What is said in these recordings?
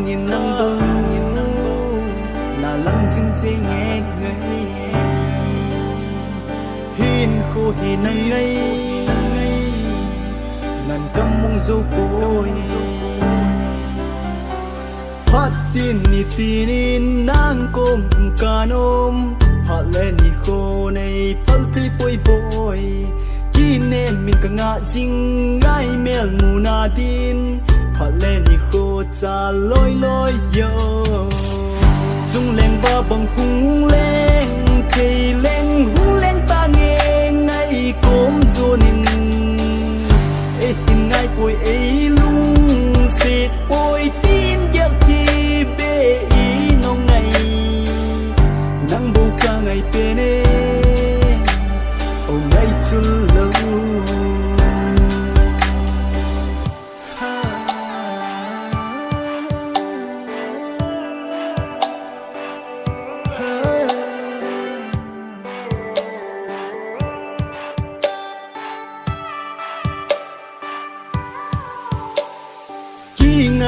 nhìn nâng bông là lăng dưng dê nghe dê hin khô hi nâng ngay nan cầm mong dâu cối phát tin ni tinin nang kom kanom phát lên ni khô này phát thi bôi bôi khi nên mình cả ngã dinh ngay mel muna tin phát lên ni khô cha lôi lôi yo dung lên và bằng hung lên cây lên hung lên ta nghe ngay cốm zonin ấy hình ngay bôi ấy lung xịt bôi tin giấc thì bê ý nó ngày nắng bầu ca ngày bê ô ngày chul lâu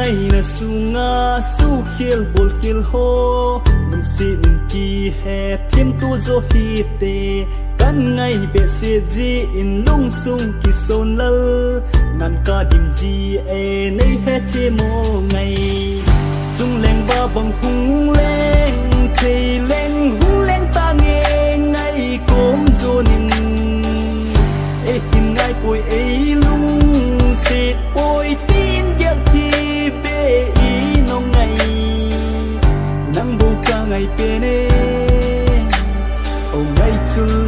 ngày na su nga su khiel bol khiel ho lum sin ki he thêm tu zo hi te kan ngày be se ji in lung sung ki son lal nan ka dim ji e nei he the mo ngày chung leng ba bang hung leng thei leng hung leng ta nghe ngày kom zo nin e hin ngai poi e lung sit poi tin giấc ngày bê nê ô ngày chul